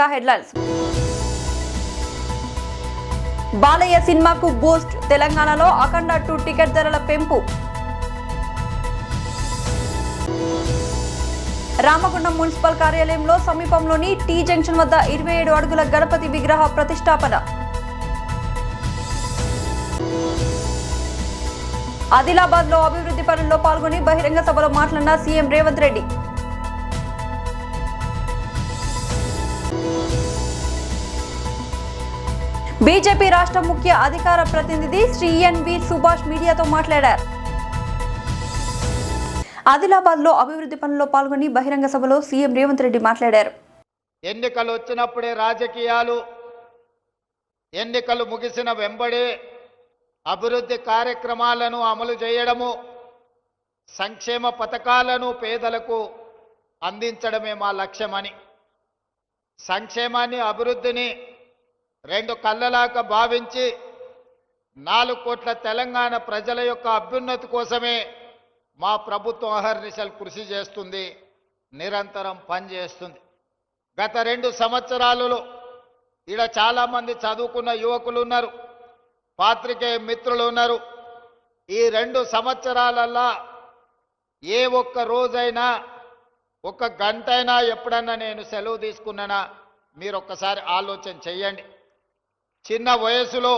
ముందుగా హెడ్లైన్స్. బాలయ్య సినిమాకు బూస్ట్, తెలంగాణలో అఖండ 2 టికెట్ ధరల పెంపు. రామగుండం మున్సిపల్ కార్యాలయంలో సమీపంలోని టీ జంక్షన్ వద్ద 27 అడుగుల గణపతి విగ్రహ ప్రతిష్టాపన. ఆదిలాబాద్ లో అభివృద్ధి పనుల్లో పాల్గొని బహిరంగ సభలో మాట్లాడిన సీఎం రేవంత్ రెడ్డి. బీజేపీ రాష్ట్ర ముఖ్య అధికార ప్రతినిధి శ్రీ ఎన్వి సుభాష్ మీడియాతో మాట్లాడారు. ఆదిలాబాద్ లో అభివృద్ధి పనుల్లో పాల్గొని బహిరంగ సభలో సీఎం రేవంత్ రెడ్డి మాట్లాడారు. ఎన్నికలు వచ్చినప్పుడే రాజకీయాలు, ఎన్నికలు ముగిసిన వెంబడే అభివృద్ధి కార్యక్రమాలను అమలు చేయడము, సంక్షేమ పథకాలను పేదలకు అందించడమే మా లక్ష్యమని, సంక్షేమాన్ని అభివృద్ధిని 2 కళ్ళలాగా భావించి 4 కోట్ల తెలంగాణ ప్రజల యొక్క అభ్యున్నతి కోసమే మా ప్రభుత్వం అహర్నిశలు కృషి చేస్తుంది, నిరంతరం పనిచేస్తుంది. గత 2 సంవత్సరాలలో ఇక్కడ చాలామంది చదువుకున్న యువకులు ఉన్నారు, పాత్రికేయ మిత్రులు ఉన్నారు. ఈ 2 సంవత్సరాలల్లా ఏ ఒక్క రోజైనా, ఒక్క గంటైనా ఎప్పుడన్నా నేను సెలవు తీసుకున్నానా మీరు ఒక్కసారి ఆలోచన చెయ్యండి. చిన్న వయసులో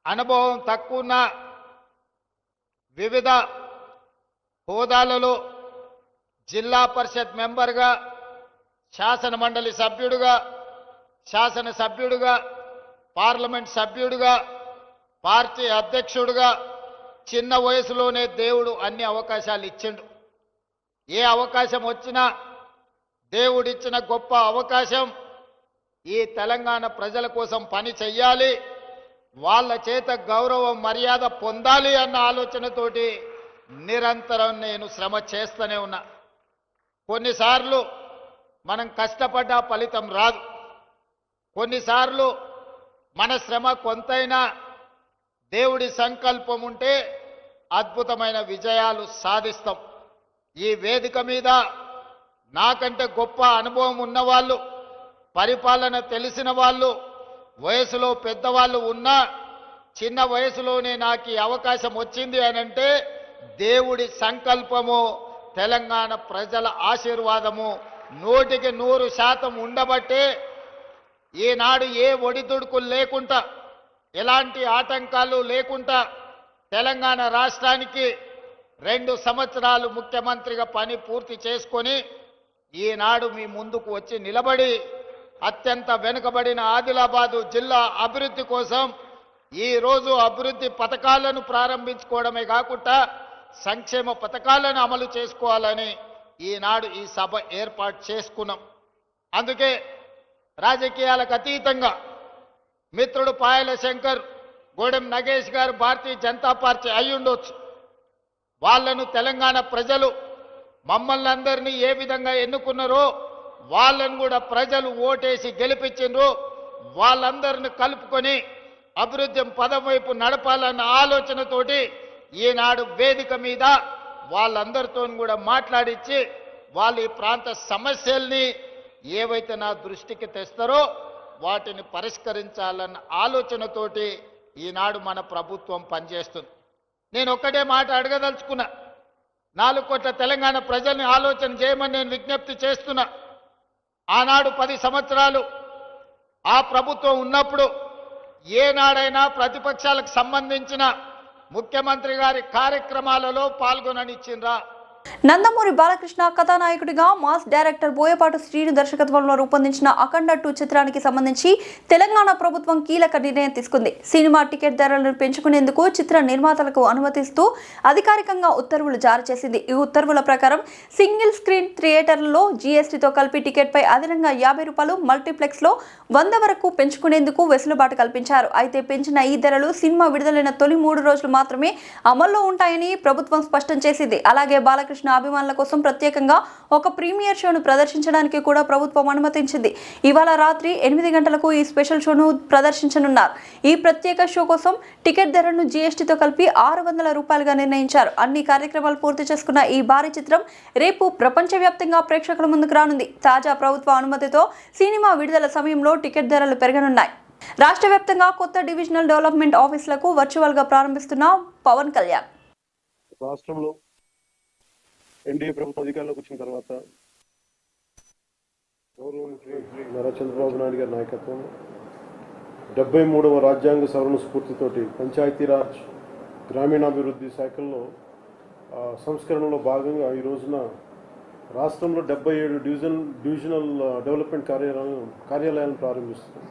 అనుభవం తక్కువ వివిధ హోదాలలో జిల్లా పరిషత్ మెంబర్గా, శాసన మండలి సభ్యుడిగా, శాసనసభ్యుడిగా, పార్లమెంట్ సభ్యుడిగా, పార్టీ అధ్యక్షుడిగా చిన్న వయసులోనే దేవుడు అన్ని అవకాశాలు ఇచ్చిండు. ఏ అవకాశం వచ్చినా దేవుడిచ్చిన గొప్ప అవకాశం ఈ తెలంగాణ ప్రజల కోసం పని చెయ్యాలి, వాళ్ళ చేత గౌరవం మర్యాద పొందాలి అన్న ఆలోచనతోటి నిరంతరం నేను శ్రమ చేస్తూనే ఉన్నా. కొన్నిసార్లు మనం కష్టపడ్డ ఫలితం రాదు, కొన్నిసార్లు మన శ్రమ కొంతైనా దేవుడి సంకల్పం ఉంటే అద్భుతమైన విజయాలు సాధిస్తాం. ఈ వేదిక మీద నాకంటే గొప్ప అనుభవం ఉన్నవాళ్ళు, పరిపాలన తెలిసిన వాళ్ళు, వయసులో పెద్దవాళ్ళు ఉన్నా చిన్న వయసులోనే నాకు ఈ అవకాశం వచ్చింది అనంటే దేవుడి సంకల్పము, తెలంగాణ ప్రజల ఆశీర్వాదము 100% ఉండబట్టే ఈనాడు ఏ ఒడిదుడుకులు లేకుండా, ఎలాంటి ఆటంకాలు లేకుండా తెలంగాణ రాష్ట్రానికి 2 సంవత్సరాలు ముఖ్యమంత్రిగా పని పూర్తి చేసుకొని ఈనాడు మీ ముందుకు వచ్చి నిలబడి అత్యంత వెనుకబడిన ఆదిలాబాదు జిల్లా అభివృద్ధి కోసం ఈరోజు అభివృద్ధి పథకాలను ప్రారంభించుకోవడమే కాకుండా సంక్షేమ పథకాలను అమలు చేసుకోవాలని ఈనాడు ఈ సభ ఏర్పాటు చేసుకున్నాం. అందుకే రాజకీయాలకు అతీతంగా మిత్రుడు పాయల శంకర్, గోడెం నగేష్ గారు భారతీయ జనతా పార్టీ అయ్యుండొచ్చు, వాళ్ళను తెలంగాణ ప్రజలు మమ్మల్ని అందరినీ ఏ విధంగా ఎన్నుకున్నారో వాళ్ళను కూడా ప్రజలు ఓటేసి గెలిపించిండ్రు. వాళ్ళందరిని కలుపుకొని అభివృద్ధి పదం వైపు నడపాలన్న ఆలోచనతోటి ఈనాడు వేదిక మీద వాళ్ళందరితో కూడా మాట్లాడించి వాళ్ళు ఈ ప్రాంత సమస్యల్ని ఏవైతే నా దృష్టికి తెస్తారో వాటిని పరిష్కరించాలన్న ఆలోచనతోటి ఈనాడు మన ప్రభుత్వం పనిచేస్తుంది. నేను ఒక్కటే మాట అడగదలుచుకున్నా, 4 కోట్ల తెలంగాణ ప్రజల్ని ఆలోచన చేయమని నేను విజ్ఞప్తి చేస్తున్నా. ఆనాడు 10 సంవత్సరాలు ఆ ప్రభుత్వం ఉన్నప్పుడు ఏనాడైనా ప్రతిపక్షాలకు సంబంధించిన ముఖ్యమంత్రి గారి కార్యక్రమాలలో పాల్గొననిచ్చిండ్రా? నందమూరి బాలకృష్ణ కథానాయకుడిగా మాస్ డైరెక్టర్ బోయపాటి శ్రీను దర్శకత్వంలో రూపొందించిన అఖండ 2 చిత్రానికి సంబంధించి తెలంగాణ ప్రభుత్వం కీలక నిర్ణయం తీసుకుంది. సినిమా టికెట్ ధరలను పెంచుకునేందుకు చిత్ర నిర్మాతలకు అనుమతిస్తూ అధికారికంగా ఉత్తర్వులు జారీ చేసింది. ఈ ఉత్తర్వుల ప్రకారం సింగిల్ స్క్రీన్ థియేటర్లలో జీఎస్టీతో కలిపి టికెట్ పై అదనంగా ₹50, మల్టీప్లెక్స్ లో 100 వరకు పెంచుకునేందుకు వెసులుబాటు కల్పించారు. అయితే పెంచిన ఈ ధరలు సినిమా విడుదలైన తొలి 3 రోజులు మాత్రమే అమల్లో ఉంటాయని ప్రభుత్వం స్పష్టం చేసింది. అలాగే బాలకృష్ణ బాలకృష్ణ అభిమానుల కోసం ప్రత్యేకంగా ఒక ప్రీమియర్ షోను ప్రదర్శించడానికి కూడా ప్రభుత్వం అనుమతించింది. ఇవాళ రాత్రి 8 గంటలకు ఈ స్పెషల్ షోను ప్రదర్శించనున్నారు. ఈ ప్రత్యేక షో కోసం టికెట్ ధరను జీఎస్టీతో కలిపి 600 రూపాయలుగా నిర్ణయించారు. అన్ని కార్యక్రమాలు పూర్తి చేసుకున్న ఈ భారీ చిత్రం రేపు ప్రపంచవ్యాప్తంగా ప్రేక్షకుల ముందుకు రానుంది. తాజా ప్రభుత్వ అనుమతితో సినిమా విడుదల సమయంలో టికెట్ ధరలు పెరగనున్నాయి. రాష్ట్ర వ్యాప్తంగా కొత్త డివిజనల్ డెవలప్మెంట్ ఆఫీసులకు వర్చువల్ గా ప్రారంభిస్తున్న పవన్ కళ్యాణ్ రాష్ట్రంలో ఎన్డీఏ ప్రభుత్వం అధికారంలోకి వచ్చిన తర్వాత గౌరవనీయులు నారా చంద్రబాబు నాయుడు గారి నాయకత్వం 73వ రాజ్యాంగ సవరణ స్ఫూర్తితోటి పంచాయతీరాజ్ గ్రామీణాభివృద్ధి శాఖల్లో సంస్కరణలో భాగంగా ఈ రోజున రాష్ట్రంలో 77 డివిజనల్ డెవలప్మెంట్ కార్యాలయాలను ప్రారంభిస్తున్నాం.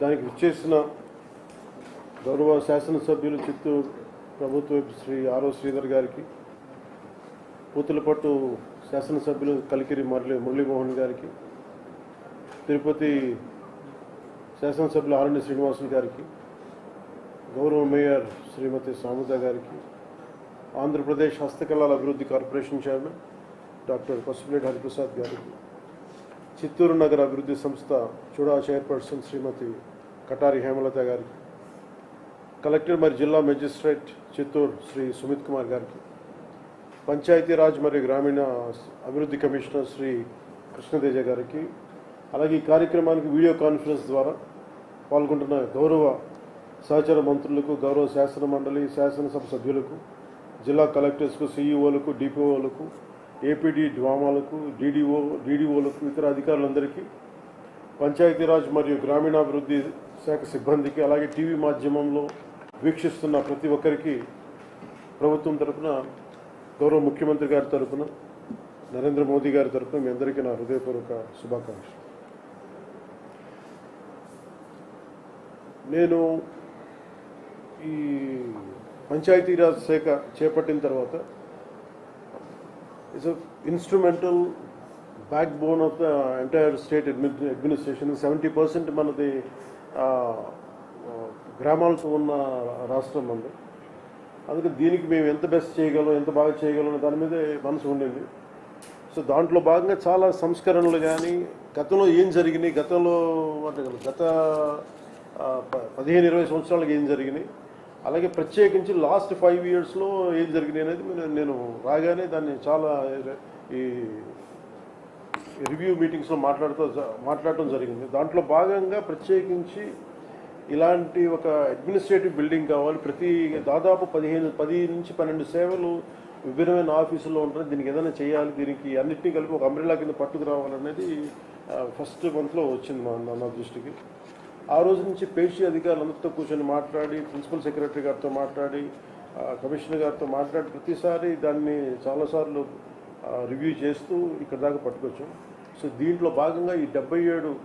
దానికి విచ్చేసిన గౌరవ శాసనసభ్యులు చిత్తూరు ప్రభుత్వ శ్రీ ఆరో శ్రీధర్ గారికి, పూతలపట్టు శాసనసభ్యులు కలికిరి మురళీమోహన్ గారికి, తిరుపతి శాసనసభ్యులు ఆరణ్య శ్రీనివాసులు గారికి, గౌరవ మేయర్ శ్రీమతి సాముద గారికి, ఆంధ్రప్రదేశ్ హస్తకళల అభివృద్ధి corporation chairman doctor Pasupuleti Hariprasad గారికి, చిత్తూరు నగర అభివృద్ధి సంస్థ చూడా చైర్పర్సన్ శ్రీమతి కటారి హేమలత గారికి, కలెక్టర్ మరియు జిల్లా మెజిస్ట్రేట్ చిత్తూరు శ్రీ సుమిత్ కుమార్ గారికి, పంచాయతీరాజ్ మరియు గ్రామీణ అభివృద్ధి కమిషనర్ శ్రీ కృష్ణతేజ గారికి, అలాగే ఈ కార్యక్రమానికి వీడియో కాన్ఫరెన్స్ ద్వారా పాల్గొంటున్న గౌరవ సహచర మంత్రులకు, గౌరవ శాసన మండలి శాసనసభ సభ్యులకు, జిల్లా కలెక్టర్స్కు, సిఈఓలకు, డిపిఓలకు, ఏపీడీ డ్వామాలకు, డీడీఓలకు, ఇతర అధికారులందరికీ, పంచాయతీరాజ్ మరియు గ్రామీణాభివృద్ధి శాఖ సిబ్బందికి, అలాగే టీవీ మాధ్యమంలో వీక్షిస్తున్న ప్రతి ఒక్కరికి ప్రభుత్వం తరఫున, గౌరవ ముఖ్యమంత్రి గారి తరఫున, నరేంద్ర మోదీ గారి తరఫున మీ అందరికీ నా హృదయపూర్వక శుభాకాంక్షలు. నేను ఈ పంచాయతీరాజ్ శాఖ చేపట్టిన తర్వాత is an instrumental backbone of the entire state administration. 70% మనది గ్రామాలతో ఉన్న రాష్ట్రం ఉంది. అందుకే దీనికి మేము ఎంత బెస్ట్ చేయగలం, ఎంత బాగా చేయగలం అనే దాని మీదే మనసు ఉండింది. సో దాంట్లో భాగంగా చాలా సంస్కరణలు కానీ, గతంలో ఏం జరిగినాయి, గత 15-20 సంవత్సరాలకు ఏం జరిగినాయి, అలాగే ప్రత్యేకించి లాస్ట్ 5 ఇయర్స్లో ఏం జరిగినాయి అనేది నేను రాగానే దాన్ని చాలా ఈ రివ్యూ మీటింగ్స్లో మాట్లాడటం జరిగింది. దాంట్లో భాగంగా ప్రత్యేకించి ఇలాంటి ఒక అడ్మినిస్ట్రేటివ్ బిల్డింగ్ కావాలి, దాదాపు 10 నుంచి 12 సేవలు విభిన్నమైన ఆఫీసుల్లో ఉంటాయి, దీనికి ఏదైనా చేయాలి, దీనికి అన్నింటినీ కలిపి ఒక అంబ్రెల్లా కింద పట్టుకు రావాలనేది ఫస్ట్ మంత్లో వచ్చింది నా దృష్టికి. ఆ రోజు నుంచి పేషీ అధికారులందరితో కూర్చొని మాట్లాడి, ప్రిన్సిపల్ సెక్రటరీ గారితో మాట్లాడి, కమిషనర్ గారితో మాట్లాడి ప్రతిసారి దాన్ని చాలాసార్లు రివ్యూ చేస్తూ ఇక్కడ దాకా పట్టుకొచ్చాం. సో దీంట్లో భాగంగా ఈ 77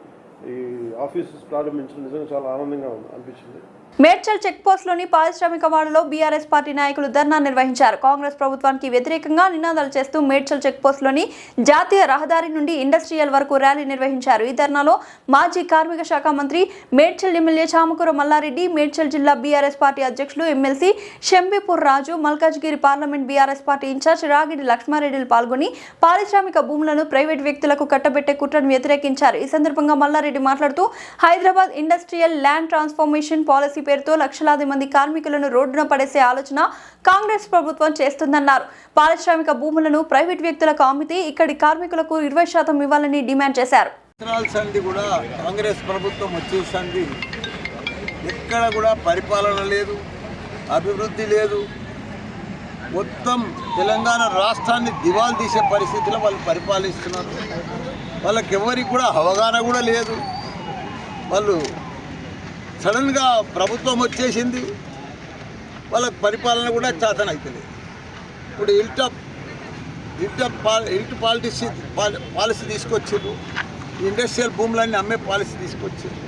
ఈ ఆఫీసెస్ ప్రారంభించడం నిజంగా చాలా ఆనందంగా అనిపించింది. మేడ్చల్ చెక్ పోస్ట్లోని పారిశ్రామిక వాడలో బీఆర్ఎస్ పార్టీ నాయకులు ధర్నా నిర్వహించారు. కాంగ్రెస్ ప్రభుత్వానికి వ్యతిరేకంగా నినాదాలు చేస్తూ మేడ్చల్ చెక్ పోస్ట్లోని జాతీయ రహదారి నుండి ఇండస్ట్రియల్ వరకు ర్యాలీ నిర్వహించారు. ఈ ధర్నాలో మాజీ కార్మిక శాఖ మంత్రి, మేడ్చల్ ఎమ్మెల్యే చామకూర మల్లారెడ్డి, మేడ్చల్ జిల్లా బీఆర్ఎస్ పార్టీ అధ్యక్షులు MLC Shambipur Raju, Malkajgiri parliament BRS party incharge Ragidi లక్ష్మారెడ్డిలు పాల్గొని పారిశ్రామిక భూములను ప్రైవేట్ వ్యక్తులకు కట్టబెట్టే కుట్రను వ్యతిరేకించారు. ఈ సందర్భంగా మల్లారెడ్డి మాట్లాడుతూ Hyderabad industrial land transformation policy పేరుతో లక్షలాది మంది కార్మికులను రోడ్డున పడేసే ఆలోచన కాంగ్రెస్ ప్రభుత్వం చేస్తుందన్నారు. పారిశ్రామిక భూములను ప్రైవేట్ వ్యక్తులకు అమ్మితే ఇక్కడి కార్మికులకు 20% ఇవ్వాలని డిమాండ్ చేశారు. కూడా కాంగ్రెస్ ప్రభుత్వం వచ్చేసింది, ఎక్కడ కూడా పరిపాలన లేదు, అభివృద్ధి లేదు, మొత్తం తెలంగాణ రాష్ట్రాన్ని దివాలు తీసే పరిస్థితిలో వాళ్ళు పరిపాలిస్తున్నారు. వాళ్ళకి ఎవరికి కూడా అవగాహన కూడా లేదు. వాళ్ళు సడన్గా ప్రభుత్వం వచ్చేసింది, వాళ్ళకి పరిపాలన కూడా చేతనవుతుంది. ఇప్పుడు ఇల్ట్ పాలసీ తీసుకొచ్చారు, ఇండస్ట్రియల్ భూములన్నీ అమ్మే పాలసీ తీసుకొచ్చారు.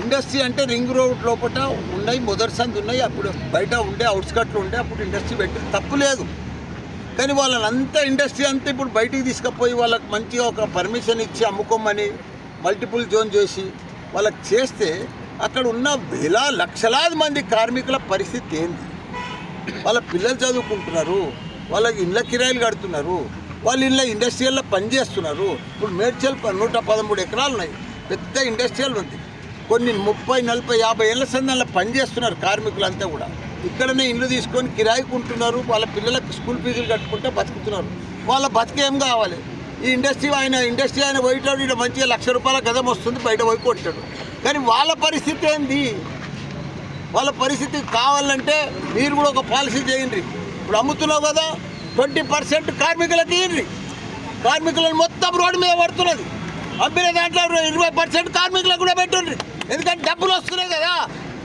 ఇండస్ట్రీ అంటే రింగ్ రోడ్ లోపల ఉన్నాయి, మొదటి సంది ఉన్నాయి, అప్పుడు బయట ఉండే అవుట్స్కట్లు ఉండే, అప్పుడు ఇండస్ట్రీ పెట్టి తప్పు లేదు. కానీ వాళ్ళంతా ఇండస్ట్రీ అంతా ఇప్పుడు బయటికి తీసుకుపోయి వాళ్ళకి మంచిగా ఒక పర్మిషన్ ఇచ్చి అమ్ముకోమని మల్టిపుల్ జోన్ చేసి వాళ్ళకి చేస్తే అక్కడ ఉన్న లక్షలాది మంది కార్మికుల పరిస్థితి ఏంది? వాళ్ళ పిల్లలు చదువుకుంటున్నారు, వాళ్ళకి ఇళ్ళ కిరాయిలు కడుతున్నారు, వాళ్ళు ఇళ్ళ ఇండస్ట్రియల్లో పనిచేస్తున్నారు. ఇప్పుడు మేడ్చల్ 113 ఎకరాలు ఉన్నాయి, పెద్ద ఇండస్ట్రియల్ ఉంది. కొన్ని 30, 40, 50 ఏళ్ళ సందర్లో పనిచేస్తున్నారు కార్మికులంతా కూడా. ఇక్కడనే ఇల్లు తీసుకొని కిరాయికి ఉంటున్నారు, వాళ్ళ పిల్లలకు స్కూల్ ఫీజులు కట్టుకుంటే బతుకుతున్నారు. వాళ్ళ బతికేం కావాలి? ఈ ఇండస్ట్రీ ఆయన పోయేటాడు, ఇక్కడ మంచిగా ₹1,00,000 గజం వస్తుంది, బయట పోయి కొట్టాడు. కానీ వాళ్ళ పరిస్థితి ఏంది? వాళ్ళ పరిస్థితి కావాలంటే మీరు కూడా ఒక పాలసీ చేయండి. ఇప్పుడు అమ్ముతున్నావు కదా, 20% కార్మికులకు ఇవ్వండి. కార్మికులను మొత్తం రోడ్డు మీద పడుతున్నది. అమ్మిన దాంట్లో 20% కార్మికులకు కూడా పెట్టండి. ఎందుకంటే డబ్బులు వస్తున్నాయి కదా.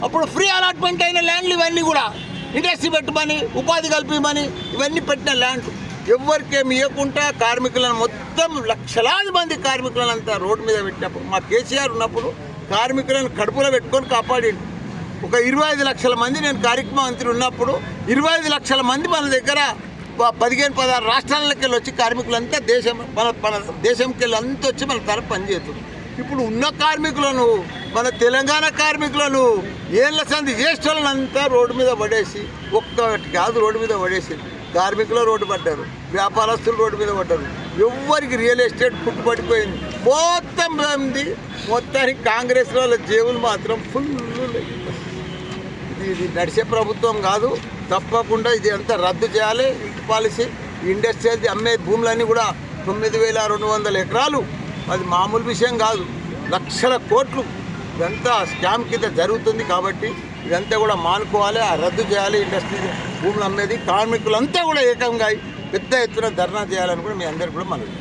అప్పుడు ఫ్రీ అలాట్మెంట్ అయిన ల్యాండ్లు ఇవన్నీ కూడా ఇండస్ట్రీ పెట్టమని, ఉపాధి కల్పించమని ఇవన్నీ పెట్టిన ల్యాండ్లు ఎవరికేమి ఇవ్వకుండా కార్మికులను మొత్తం లక్షలాది మంది కార్మికులంతా రోడ్డు మీద పెట్టినప్పుడు, మా కేసీఆర్ ఉన్నప్పుడు కార్మికులను కడుపులో పెట్టుకొని కాపాడిండు. ఒక 25 లక్షల మంది, నేను కార్యక్రమ మంత్రి ఉన్నప్పుడు 25 లక్షల మంది మన దగ్గర 15-16 రాష్ట్రాలకి వెళ్ళి వచ్చి కార్మికులంతా మన దేశంకి వెళ్ళి అంతా వచ్చి మన తరపు పనిచేస్తుంది. ఇప్పుడు ఉన్న కార్మికులను, మన తెలంగాణ కార్మికులను ఏళ్ళ సంది జ్యేష్ఠులంతా రోడ్డు మీద పడేసి, ఒక్కటి కాదు రోడ్డు మీద పడేసి కార్మికులు రోడ్డు పడ్డారు, వ్యాపారస్తులు రోడ్డు మీద పడ్డారు. ఎవ్వరికి రియల్ ఎస్టేట్ పుట్టుపడిపోయింది. మొత్తం ఉంది. మొత్తానికి కాంగ్రెస్ వాళ్ళ జేబులు మాత్రం ఫుల్. ఇది నడిచే ప్రభుత్వం కాదు. తప్పకుండా ఇది అంతా రద్దు చేయాలి. ఇంటి పాలసీ, ఇండస్ట్రియల్ అమ్మే భూములన్నీ కూడా 9,200 ఎకరాలు. అది మామూలు విషయం కాదు, లక్షల కోట్లు. ఇదంతా స్కామ్ కింద జరుగుతుంది. కాబట్టి ఇదంతా కూడా మానుకోవాలి, రద్దు చేయాలి. ఇండస్ట్రీ భూములు అమ్మేది కార్మికులంతా కూడా ఏకంగా పెద్ద ఎత్తున ధర్నా చేయాలని కూడా మీ అందరికీ కూడా మనవి.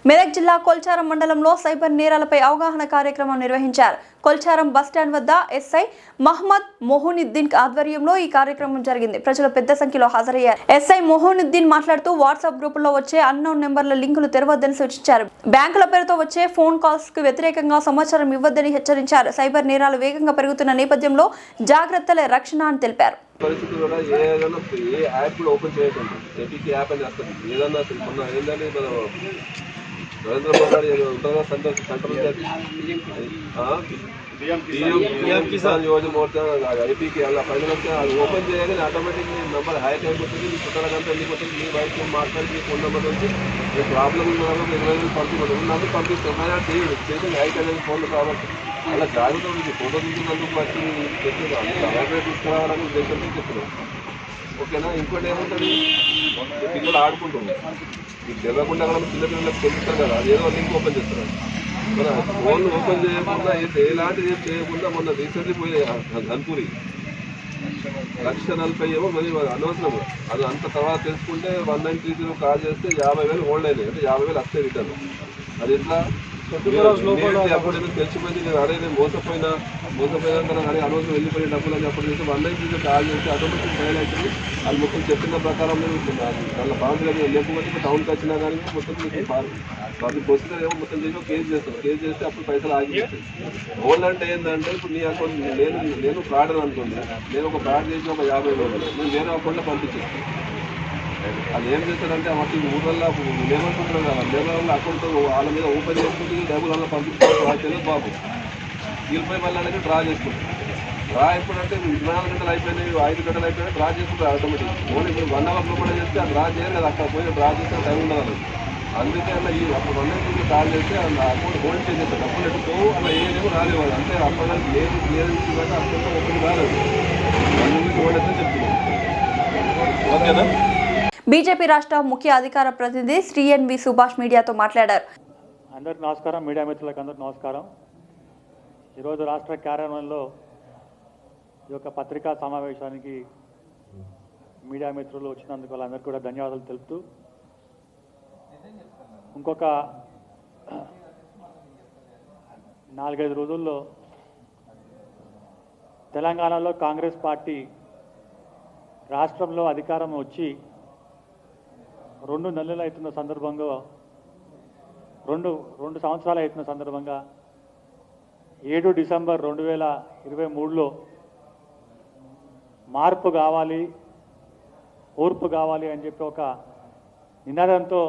మెదక్ జిల్లా కొల్చారం మండలంలో సైబర్ నేరాలపై అవగాహన కార్యక్రమం నిర్వహించారు. కొల్చారం బస్టాండ్ వద్ద ఎస్ఐ మహమ్మద్ మొహునుద్దీన్ ఆధ్వర్యంలో ఈ కార్యక్రమం జరిగింది. ప్రజలు పెద్ద సంఖ్యలో హాజరయ్యారు. ఎస్ఐ మొహునుద్దీన్ మాట్లాడుతూ వాట్సాప్ గ్రూపుల్లో వచ్చే అన్నోన్ నెంబర్ల లింకులు తెరవద్దని సూచించారు. బ్యాంకుల పేరుతో వచ్చే ఫోన్ కాల్స్ కు వ్యతిరేకంగా సమాచారం ఇవ్వద్దని హెచ్చరించారు. సైబర్ నేరాలు వేగంగా పెరుగుతున్న నేపథ్యంలో జాగ్రత్తలే రక్షణ అని తెలిపారు. పరిస్థితి కూడా ఏదైనా ఏ యాప్ కూడా ఓపెన్ చేయకండి. ఏపీకి యాప్ అని వస్తుంది. ఏదన్నా అసలు మొన్న ఏంటంటే మన నరేంద్ర మోదీ ఉంటారా సెంట్రల్ కిసాన్ యోజన మోర్చా ఐపీకి అలా ప్రజలు వస్తే అది ఓపెన్ చేయగానే ఆటోమేటిక్గా నెంబర్ హ్యాక్ అయిపోతుంది. మీ చుట్టాలకంతా వెళ్ళిపోతుంది. మీ వైపు మాట్లాడి మీ ఫోన్ నెంబర్ నుంచి మీ ప్రాబ్లం ఉన్నప్పుడు 20 పంపించబడుతుంది. నాకు పంపిస్తాం చేసి హ్యాక్ అనేది ఫోన్లు కాబట్టి అలా జాగ్రత్త ఉంది. ఫోటో తీసుకున్నందుకు బట్టి చెప్పారు తీసుకురావాలని ఉద్దేశంతో చెప్తున్నాం. ఓకేనా? ఇంకోటి ఏముంటుంది, పిల్లలు ఆడుకుంటుంది. మీకు తెలియకుండా కూడా చిన్నపిల్లలకు తెలుస్తారు కదా, అదేదో లింక్ ఓపెన్ చేస్తారు. మన ఫోన్ ఓపెన్ చేయకుండా ఎలాంటిది చేయకుండా మొన్న రీసెంట్లీ పోయి ధన్పూరి 1,40,000 మరి అనవసరం. అది అంత తర్వాత తెలుసుకుంటే 1930 కాల్ చేస్తే 50,000 హోల్డ్ అయినాయి. అంటే 50,000 వస్తాయి రిటర్న్. అది ఎట్లా అప్పుడు తెలిసిపోయింది. నేను అదే నేను మోసపోయినా కన్నా అదే అనవసరం వెళ్ళిపోయిన డబ్బులు అని అప్పుడు చేసి 193 కాల్ చేస్తే ఆటోమేటిక్ ఫైల్ అవుతుంది. అది మొత్తం చెప్పిన ప్రకారం దాని బాగుంటుంది. లేకపోతే టౌన్కి వచ్చినా కానీ మొత్తం అది ప్రొసీజర్ ఏమో మొత్తం చేసి కేసు చేస్తాను. కేసు చేస్తే అప్పుడు పైసలు ఆగిపోతాయి. ఓన్ అంటే ఏంటంటే ఇప్పుడు నీ అకౌంట్ నేను ఫ్రాడ్ అని అనుకోండి. నేను ఒక ఫ్రాడ్ చేసి ఒక 50,000 నేను వేరే అకౌంట్లో పంపించేస్తాను. అది ఏం చేస్తారంటే మాకు ఊళ్ళల్లో లేబర్కుంటున్నాం కదా, లేబర్ వల్ల అకౌంట్ వాళ్ళ మీద ఓపెన్ చేసుకుంటే డబ్బులు వల్ల పంపించుకోవాలి. వాళ్ళ తెలియదు బాబు వీళ్ళపై మళ్ళీ అనేది డ్రా చేసుకుంటాం. డ్రా ఎప్పుడంటే 24 గంటలు అయిపోయినాయి, 5 గంటలు అయిపోయినాయి, డ్రా చేసుకుంటారు ఆటోమేటిక్. ఓన్లీ ఇప్పుడు 1 అవర్ లోపల చేస్తే ఆ డ్రా చేయరు కదా, అక్కడ పోయి డ్రా చేస్తే టైం ఉండదు. అందుకే అలా ఈ అప్పుడు 193 కాల్ చేస్తే ఆ అకౌంట్ హోల్డ్ చేసేస్తారు. డబ్బులు ఎట్టుకోవు అలా ఏదేమో రాలేవాడు. అంటే అప్పుడు లేదు క్లియరెన్స్ కంటే అకౌంట్ ఓపెన్ రాలేదు. 193 హోల్డ్ అయితే చెప్తున్నాం. ఓకేనా? బీజేపీ రాష్ట్ర ముఖ్య అధికార ప్రతినిధి శ్రీ ఎన్వి సుభాష్ మీడియాతో మాట్లాడారు. అందరికి నమస్కారం, మీడియా మిత్రులకు అందరికి నమస్కారం. ఈరోజు రాష్ట్ర కార్యాలయంలో ఈ యొక్క పత్రికా సమావేశానికి మీడియా మిత్రులు వచ్చినందుకు వాళ్ళందరికీ కూడా ధన్యవాదాలు తెలుపుతూ, ఇంకొక 4-5 రోజుల్లో తెలంగాణలో కాంగ్రెస్ పార్టీ రాష్ట్రంలో అధికారం వచ్చి 2 నెలలు అవుతున్న సందర్భంగా 2 సంవత్సరాలు అవుతున్న సందర్భంగా 7 డిసెంబర్ 2023లో మార్పు కావాలి, ఓర్పు కావాలి అని చెప్పి ఒక నినాదంతో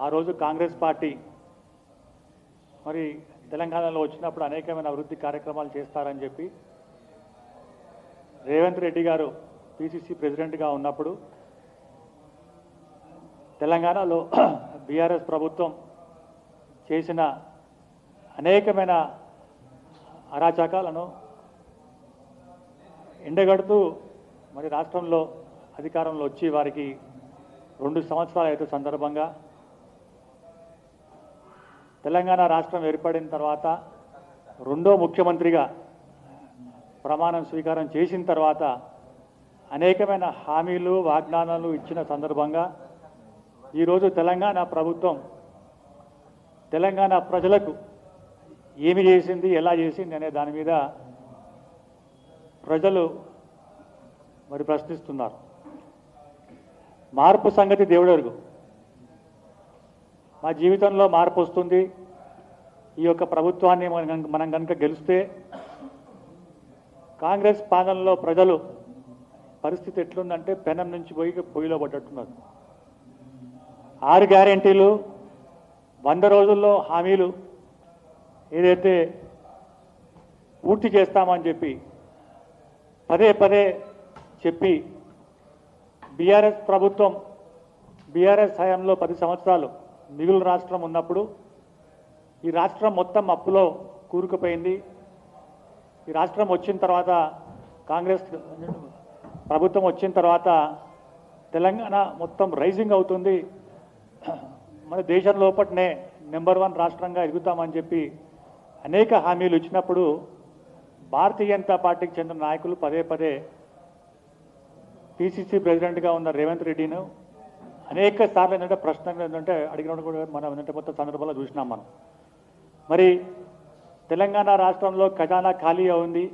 ఆ రోజు కాంగ్రెస్ పార్టీ మరి తెలంగాణలో వచ్చినప్పుడు అనేకమైన అభివృద్ధి కార్యక్రమాలు చేస్తారని చెప్పి రేవంత్ రెడ్డి గారు పిసిసి ప్రెసిడెంట్గా ఉన్నప్పుడు తెలంగాణలో బీఆర్ఎస్ ప్రభుత్వం చేసిన అనేకమైన అరాచకాలను ఎండగడుతూ మరి రాష్ట్రంలో అధికారంలో వచ్చి వారికి 2 సంవత్సరాలు అయితే సందర్భంగా తెలంగాణ రాష్ట్రం ఏర్పడిన తర్వాత రెండో ముఖ్యమంత్రిగా ప్రమాణం స్వీకారం చేసిన తర్వాత అనేకమైన హామీలు వాగ్దానాలు ఇచ్చిన సందర్భంగా ఈరోజు తెలంగాణ ప్రభుత్వం తెలంగాణ ప్రజలకు ఏమి చేసింది, ఎలా చేసింది అనే దాని మీద ప్రజలు మరి ప్రశ్నిస్తున్నారు. మార్పు సంగతి దేవుడెరుగు. మా జీవితంలో మార్పు వస్తుంది. ఈ యొక్క ప్రభుత్వాన్ని మనం కనుక గెలిస్తే కాంగ్రెస్ పాలనలో ప్రజలు పరిస్థితి ఎట్లుందంటే పెనం నుంచి పొయ్యిలో పడ్డట్టున్నారు. 6 గ్యారెంటీలు, 100 రోజుల్లో హామీలు ఏదైతే పూర్తి చేస్తామని చెప్పి పదే పదే చెప్పి బీఆర్ఎస్ ప్రభుత్వం బీఆర్ఎస్ హయాంలో 10 సంవత్సరాలు మిగులు రాష్ట్రం ఉన్నప్పుడు ఈ రాష్ట్రం మొత్తం అప్పులో కూరుకుపోయింది. ఈ రాష్ట్రం వచ్చిన తర్వాత కాంగ్రెస్ ప్రభుత్వం వచ్చిన తర్వాత తెలంగాణ మొత్తం రైజింగ్ అవుతుంది, మన దేశం లోపలనే నెంబర్ 1 రాష్ట్రంగా ఎదుగుతామని చెప్పి అనేక హామీలు ఇచ్చినప్పుడు భారతీయ జనతా పార్టీకి చెందిన నాయకులు పదే పదే పిసిసి ప్రెసిడెంట్గా ఉన్న రేవంత్ రెడ్డిను అనేక సార్లు ఏంటంటే ప్రశ్నలు ఏంటంటే అడిగినప్పుడు కూడా మనం ఏంటంటే మొత్తం సందర్భంలో చూసినాం మనం. మరి తెలంగాణ రాష్ట్రంలో ఖజానా ఖాళీ ఉంది.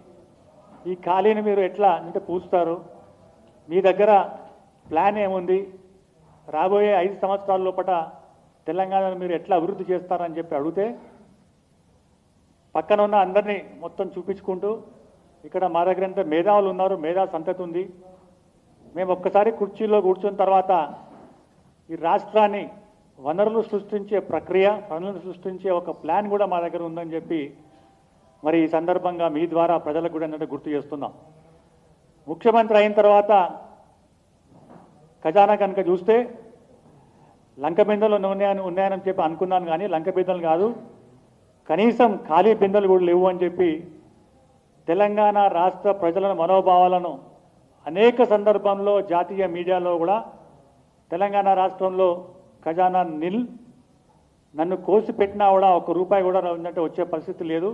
ఈ ఖాళీని మీరు ఎట్లా అంటే పూస్తారు? మీ దగ్గర ప్లాన్ ఏముంది? రాబోయే 5 సంవత్సరాల లోపల తెలంగాణను మీరు ఎట్లా అభివృద్ధి చేస్తారని చెప్పి అడిగితే పక్కన ఉన్న అందరినీ మొత్తం చూపించుకుంటూ ఇక్కడ మా దగ్గర ఎంత మేధావులు ఉన్నారు, మేధా సంతతి ఉంది, మేము ఒక్కసారి కుర్చీలో కూర్చున్న తర్వాత ఈ రాష్ట్రాన్ని వనరులు సృష్టించే ప్రక్రియ, పనులను సృష్టించే ఒక ప్లాన్ కూడా మా దగ్గర ఉందని చెప్పి మరి ఈ సందర్భంగా మీ ద్వారా ప్రజలకు కూడా ఏంటంటే గుర్తు చేస్తున్నాం. ముఖ్యమంత్రి అయిన తర్వాత ఖజానా కనుక చూస్తే లంక బిందెలు ఉన్నాయని చెప్పి అనుకున్నాను, కానీ లంక బిందెలు కాదు, కనీసం ఖాళీ బిందెలు కూడా లేవు అని చెప్పి తెలంగాణ రాష్ట్ర ప్రజల మనోభావాలను అనేక సందర్భంలో జాతీయ మీడియాలో కూడా తెలంగాణ రాష్ట్రంలో ఖజానా నిల్, నన్ను కోసి పెట్టినా కూడా ₹1 కూడా వచ్చే పరిస్థితి లేదు.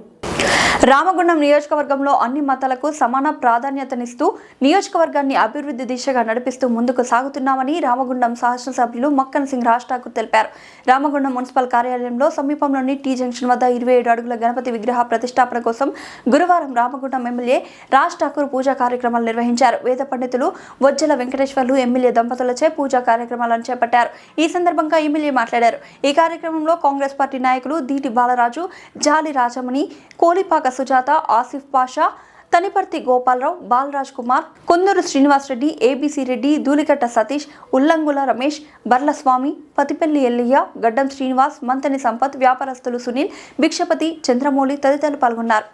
రామగుండం నియోజకవర్గంలో అన్ని మతాలకు సమాన ప్రాధాన్యతనిస్తూ నియోజకవర్గాన్ని అభివృద్ధి దిశగా నడిపిస్తూ ముందుకు సాగుతున్నామని రామగుండం శాసనసభ్యులు మక్కన్ సింగ్ రాజ్ ఠాకూర్ తెలిపారు. రామగుండం మున్సిపల్ కార్యాలయంలో సమీపంలోని టీ జంక్షన్ వద్ద 27 అడుగుల గణపతి విగ్రహ ప్రతిష్టాపన కోసం గురువారం రామగుండం ఎమ్మెల్యే రాజ్ ఠాకూర్ పూజా కార్యక్రమాలు నిర్వహించారు. వేద పండితులు వజ్జల వెంకటేశ్వర్లు ఎమ్మెల్యే దంపతులచే పూజా కార్యక్రమాలను చేపట్టారు. ఈ సందర్భంగా ఎమ్మెల్యే మాట్లాడారు. ఈ కార్యక్రమంలో కాంగ్రెస్ పార్టీ నాయకులు దీటి బాలరాజు, జాలి రాజమణి, కోలిపాక సుజాత, ఆసిఫ్ పాషా, తనిపర్తి గోపాలరావు, బాలరాజ్ కుమార్, కొందూరు శ్రీనివాసరెడ్డి, ఏబీసీ రెడ్డి, ధూళికట్ట సతీష్, ఉల్లంగుల రమేష్, బర్లస్వామి, పతిపల్లి ఎల్లయ్య, గడ్డం శ్రీనివాస్, మంతని సంపత్, వ్యాపారస్తులు సునీల్, భిక్షపతి, చంద్రమౌళి తదితరులు పాల్గొన్నారు.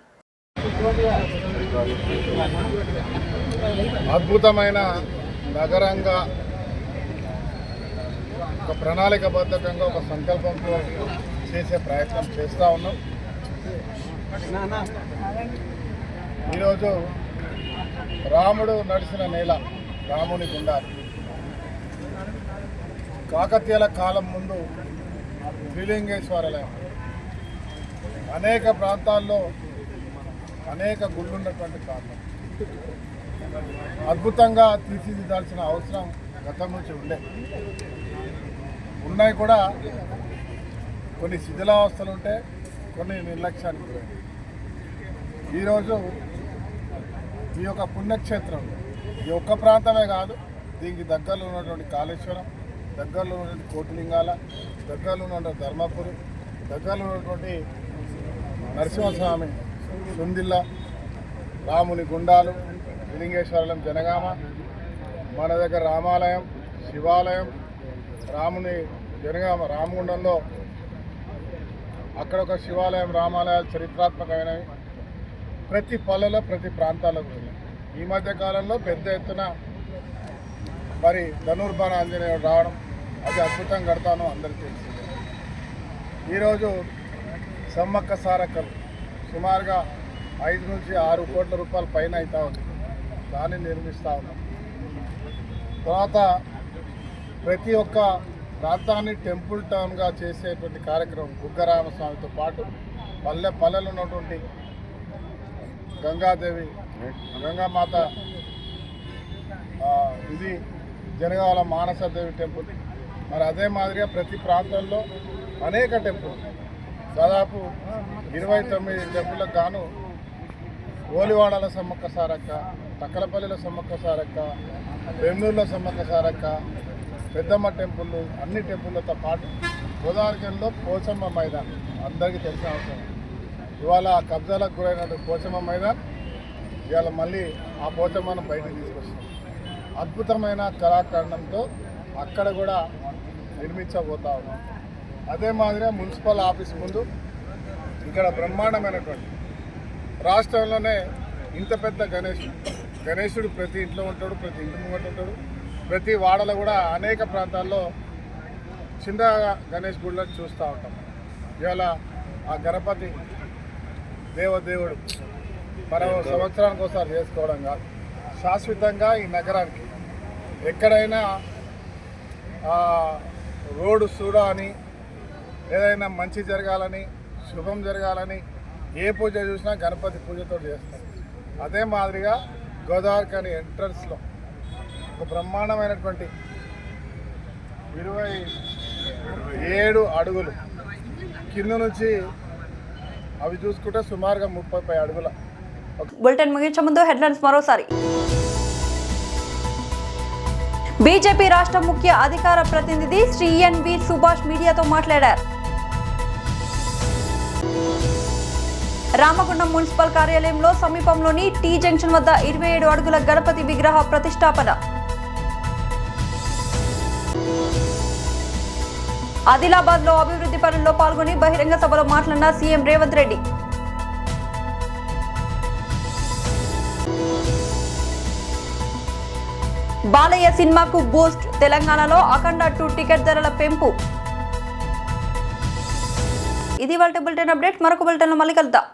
అద్భుతమైన నగరంగా ఒక ప్రణాళికబద్ధంగా ఒక సంకల్పంతో చేసే ప్రయత్నం చేస్తూ ఉన్నాం. ఈరోజు రాముడు నడిచిన నేల, రాముని గుండాలు. కాకతీయుల కాలం ముందు త్రిలింగేశ్వరాలయం, అనేక ప్రాంతాల్లో అనేక గుళ్ళు ఉన్నటువంటి ప్రాంతం. అద్భుతంగా తీర్చిదిద్దాల్సిన అవసరం గతం నుంచి ఉన్నాయి కూడా. కొన్ని శిథిలావస్థలు ఉంటే, కొన్ని నిర్లక్ష్యానికి గురైంది. ఈరోజు ఈ యొక్క పుణ్యక్షేత్రం ఈ ఒక్క ప్రాంతమే కాదు, దీనికి దగ్గరలో ఉన్నటువంటి కాళేశ్వరం, దగ్గరలో ఉన్నటువంటి కోటిలింగాల, దగ్గరలో ఉన్నటువంటి ధర్మపురి, దగ్గరలో ఉన్నటువంటి నరసింహస్వామి సుందిల్ల, రాముని గుండాలు, లింగేశ్వరం, జనగామ, మన దగ్గర రామాలయం, శివాలయం, రాముని జనగామ రామగుండంలో అక్కడ ఒక శివాలయం, రామాలయాలు చరిత్రాత్మకమైనవి. ప్రతి పల్లెలో ప్రతి ప్రాంతాల్లో ఉన్నాయి. ఈ మధ్య కాలంలో పెద్ద ఎత్తున మరి ధనుర్బాణ ఆంజనేయుడు రావడం, అది అద్భుతంగా కడతాను అందరికీ తెలిసిందే. ఈరోజు సమ్మక్క సారక్కలు సుమారుగా 5 నుంచి 6 కోట్ల రూపాయల పైన అవుతా ఉంది. దాన్ని నిర్మిస్తూ ఉన్నాం. తర్వాత ప్రతి ఒక్క ప్రాంతాన్ని టెంపుల్ టౌన్గా చేసేటువంటి కార్యక్రమం బుగ్గరామస్వామితో పాటు పల్లెలు ఉన్నటువంటి గంగాదేవి గంగామాత ఇది జనగాల మానసదేవి టెంపుల్. మరి అదే మాదిరిగా ప్రతి ప్రాంతంలో అనేక టెంపుల్ దాదాపు 29 టెంపుల్లకు గాను ఓలివాడల సమ్మక్క సారక్క, తక్కలపల్లిలో సమ్మక్క సారక్క, బెంగళూరులో సమ్మక్క సారక్క, పెద్దమ్మ టెంపుల్, అన్ని టెంపుల్లతో పాటు గోదావరిలో పోచమ్మ మైదాన్ అందరికీ తెలిసిన అవసరం. ఇవాళ కబ్జాలకు గురైన పోచమ్మ మైదాన్ ఇవాళ మళ్ళీ ఆ పోచమ్మను బయటకు తీసుకొస్తాం. అద్భుతమైన కళాఖండంతో అక్కడ కూడా నిర్మించబోతా ఉన్నాం. అదే మాదిరిగా మున్సిపల్ ఆఫీస్ ముందు ఇక్కడ బ్రహ్మాండమైనటువంటి రాష్ట్రంలోనే ఇంత పెద్ద గణేశుడు ప్రతి ఇంట్లో ఉంటాడు, ప్రతి ఇంటి ముంగట ఉంటాడు. ప్రతి వాడలో కూడా అనేక ప్రాంతాల్లో చిన్న గణేష్ గుళ్ళని చూస్తూ ఉంటాం. ఇవాళ ఆ గణపతి దేవదేవుడు మరో సంవత్సరానికి ఒకసారి చేసుకోవడం కాదు, శాశ్వతంగా ఈ నగరానికి ఎక్కడైనా రోడ్డు చూడాలని, ఏదైనా మంచి జరగాలని, శుభం జరగాలని ఏ పూజ చూసినా గణపతి పూజతో చేస్తాం. అదే మాదిరిగా గోదావరి కానీ ఎంట్రన్స్లో ఒక బ్రహ్మాండమైనటువంటి 27 అడుగులు కింద నుంచి అవి చూసుకుంటే సుమారుగా 30 అడుగుల. బులెటిన్ ముగించే ముందు హెడ్లైన్స్ మరోసారి. బీజేపీ రాష్ట్ర ముఖ్య అధికార ప్రతినిధి శ్రీ ఎన్వి సుభాష్ మీడియాతో మాట్లాడారు. రామగుండం మున్సిపల్ కార్యాలయంలో సమీపంలోని టీ జంక్షన్ వద్ద 27 అడుగుల గణపతి విగ్రహ ప్రతిష్టాపన. ఆదిలాబాద్ లో అభివృద్ధి పనుల్లో పాల్గొని బహిరంగ సభలో మాట్లాడిన సీఎం రేవంత్ రెడ్డి. బాలయ్య సినిమాకు బూస్ట్, తెలంగాణలో అఖండ 2 టికెట్ ధరల పెంపు. ఇది వాళ్ళ బులెటిన్ అప్డేట్. మరొక బులెటిన్లో మళ్ళీ కలుద్దాం.